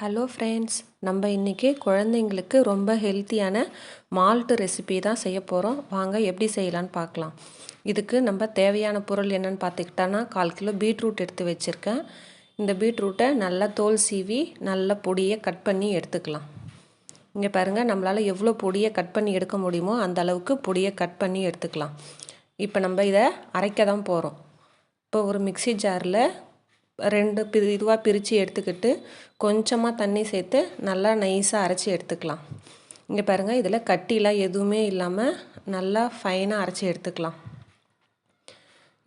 Hello friends, நம்ம இன்றைக்கி குழந்தைங்களுக்கு ரொம்ப ஹெல்த்தியான மால்ட்டு ரெசிபி தான் செய்ய போகிறோம். வாங்க எப்படி செய்யலான்னு பார்க்கலாம். இதுக்கு நம்ம தேவையான பொருள் என்னென்னு பார்த்துக்கிட்டோன்னா 1/4 கிலோ பீட்ரூட் எடுத்து வச்சுருக்கேன். இந்த பீட்ரூட்டை நல்லா தோல் சீவி நல்ல பொடியை கட் பண்ணி எடுத்துக்கலாம். இங்கே பாருங்கள், நம்மளால் எவ்வளோ பொடியை கட் பண்ணி எடுக்க முடியுமோ அந்த அளவுக்கு பொடியை கட் பண்ணி எடுத்துக்கலாம். இப்போ நம்ம இதை அரைக்க தான் போகிறோம். இப்போ ஒரு மிக்சி ஜாரில் 2 இதுவாக பிரித்து எடுத்துக்கிட்டு கொஞ்சமாக தண்ணி சேர்த்து நல்லா நைஸாக அரைச்சி எடுத்துக்கலாம். இங்கே பாருங்கள், இதில் கட்டிலாம் எதுவுமே இல்லாமல் நல்லா ஃபைனாக அரைச்சி எடுத்துக்கலாம்.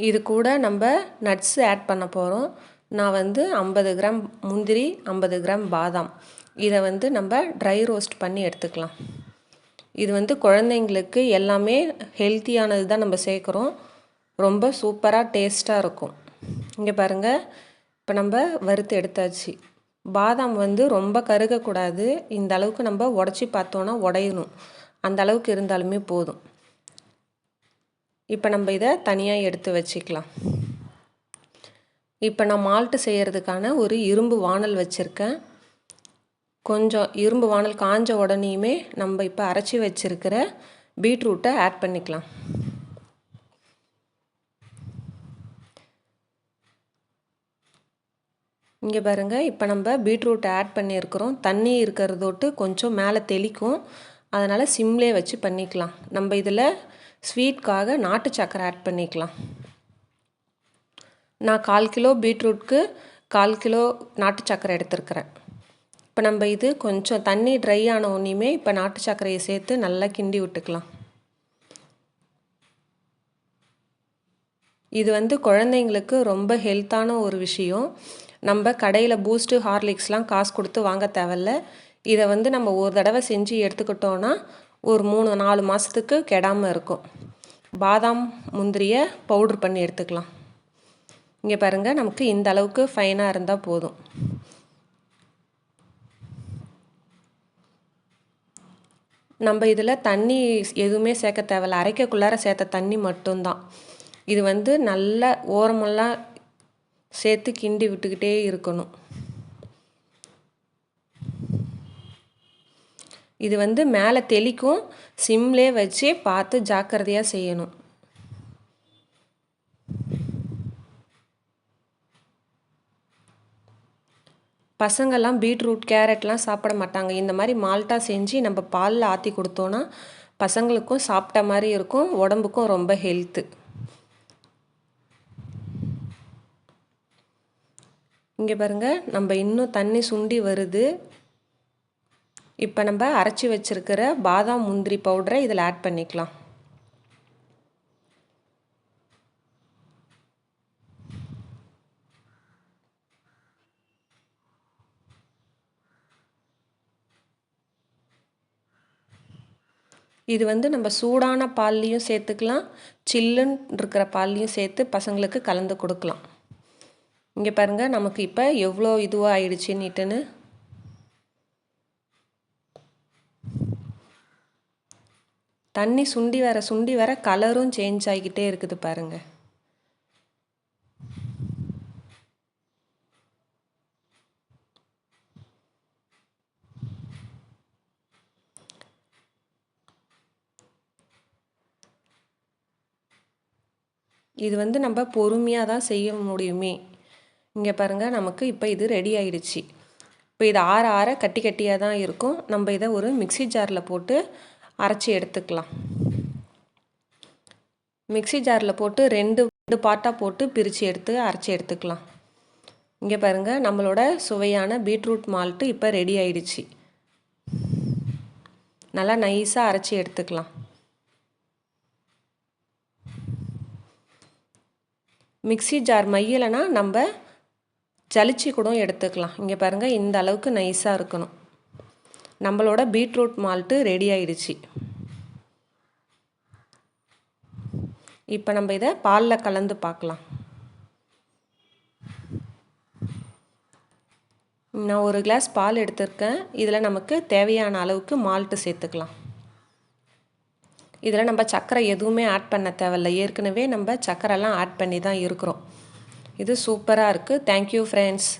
இது கூட நம்ம நட்ஸு ஆட் பண்ண போகிறோம். நான் 50 கிராம் முந்திரி, 50 கிராம் பாதாம், இதை நம்ம ட்ரை ரோஸ்ட் பண்ணி எடுத்துக்கலாம். இது குழந்தைங்களுக்கு எல்லாமே ஹெல்த்தியானது தான் நம்ம சேர்க்குறோம். ரொம்ப சூப்பராக டேஸ்ட்டாக இருக்கும். இங்கே பாருங்கள், இப்போ நம்ம வறுத்து எடுத்தாச்சு. பாதாம் ரொம்ப கருகக்கூடாது. இந்த அளவுக்கு நம்ம உடச்சி பார்த்தோன்னா உடையணும். அந்த அளவுக்கு இருந்தாலுமே போதும். இப்போ நம்ம இதை தனியாக எடுத்து வச்சுக்கலாம். இப்போ நான் மால்ட்டு செய்கிறதுக்கான ஒரு இரும்பு வானல் வச்சுருக்கேன். கொஞ்சம் இரும்பு வானல் காஞ்ச உடனேயுமே நம்ம இப்போ அரைச்சி வச்சுருக்கிற பீட்ரூட்டை ஆட் பண்ணிக்கலாம். இங்கே பாருங்கள், இப்போ நம்ம பீட்ரூட்டை ஆட் பண்ணியிருக்கிறோம். தண்ணி இருக்கிறதோட்டு கொஞ்சம் மேலே தெளிக்கும். அதனால் சிம்லே வச்சு பண்ணிக்கலாம். நம்ம இதில் ஸ்வீட்காக நாட்டு சக்கரை ஆட் பண்ணிக்கலாம். நான் 1/4 கிலோ பீட்ரூட்க்கு 1/4 கிலோ நாட்டு சக்கரை எடுத்துருக்கிறேன். இப்போ நம்ம இது கொஞ்சம் தண்ணி ட்ரை ஆன உடனேயுமே இப்போ நாட்டு சக்கரையை சேர்த்து நல்லா கிண்டி விட்டுக்கலாம். இது குழந்தைங்களுக்கு ரொம்ப ஹெல்த்தான ஒரு விஷயம். நம்ம கடையில் பூஸ்ட்டு, ஹார்லிக்ஸ்லாம் காசு கொடுத்து வாங்க தேவையில்ல. இதை நம்ம ஒரு தடவை செஞ்சு எடுத்துக்கிட்டோன்னா ஒரு 3-4 மாதத்துக்கு கெடாமல் இருக்கும். பாதாம், முந்திரியை பவுட்ரு பண்ணி எடுத்துக்கலாம். இங்கே பாருங்கள், நமக்கு இந்த அளவுக்கு ஃபைனாக இருந்தால் போதும். நம்ம இதில் தண்ணி எதுவுமே சேர்க்க தேவையில்ல. அரைக்கக்குள்ளார சேர்த்த தண்ணி மட்டும்தான். இது நல்ல ஓரமெல்லாம் சேர்த்து கிண்டி விட்டுக்கிட்டே இருக்கணும். இது மேலே தெளிக்கும். சிம்லே வச்சு பார்த்து ஜாக்கிரதையாக செய்யணும். பசங்கள்லாம் பீட்ரூட், கேரட்லாம் சாப்பிட மாட்டாங்க. இந்த மாதிரி மால்ட்டா செஞ்சு நம்ம பாலில் ஆற்றி கொடுத்தோன்னா பசங்களுக்கும் சாப்பிட்ட மாதிரி இருக்கும், உடம்புக்கும் ரொம்ப ஹெல்த்து. இங்கே பாருங்கள், நம்ம இன்னும் தண்ணி சுண்டி வருது. இப்போ நம்ம அரைச்சி வச்சுருக்கிற பாதாம், முந்திரி பவுடரை இதில் ஆட் பண்ணிக்கலாம். இது நம்ம சூடான பால்லையும் சேர்த்துக்கலாம், சில்லுன்னு இருக்கிற பால்லையும் சேர்த்து பசங்களுக்கு கலந்து கொடுக்கலாம். இங்கே பாருங்கள், நமக்கு இப்போ எவ்வளோ இதுவாக ஆயிடுச்சுன்னுட்டுன்னு. தண்ணி சுண்டி வர கலரும் சேஞ்ச் ஆகிக்கிட்டே இருக்குது பாருங்கள். இது நம்ம பொறுமையாக தான் செய்ய முடியுமே. இங்கே பாருங்கள், நமக்கு இப்போ இது ரெடி ஆகிடுச்சு. இப்போ இது ஆற கட்டி கட்டியாக தான் இருக்கும். நம்ம இதை ஒரு மிக்சி ஜாரில் போட்டு அரைச்சி எடுத்துக்கலாம். மிக்சி ஜாரில் போட்டு ரெண்டு பார்ட்டாக போட்டு பிரித்து எடுத்து அரைச்சி எடுத்துக்கலாம். இங்கே பாருங்கள், நம்மளோட சுவையான பீட்ரூட் மால்ட்டு இப்போ ரெடி ஆகிடுச்சு. நல்லா நைஸாக அரைச்சி எடுத்துக்கலாம். மிக்சி ஜார் மையலைனா நம்ம ஜலிச்சு கூட எடுத்துக்கலாம். இங்கே பாருங்கள், இந்த அளவுக்கு நைஸாக இருக்கணும். நம்மளோட பீட்ரூட் மால்ட்டு ரெடி ஆயிடுச்சு. இப்போ நம்ம இதை பாலில் கலந்து பார்க்கலாம். நான் ஒரு கிளாஸ் பால் எடுத்திருக்கேன். இதில் நமக்கு தேவையான அளவுக்கு மால்ட்டு சேர்த்துக்கலாம். இதில் நம்ம சர்க்கரை எதுவுமே ஆட் பண்ண தேவையில்லை. ஏற்கனவே நம்ம சர்க்கரைலாம் ஆட் பண்ணி தான் இருக்கிறோம். இது சூப்பராக இருக்குது. Thank you friends.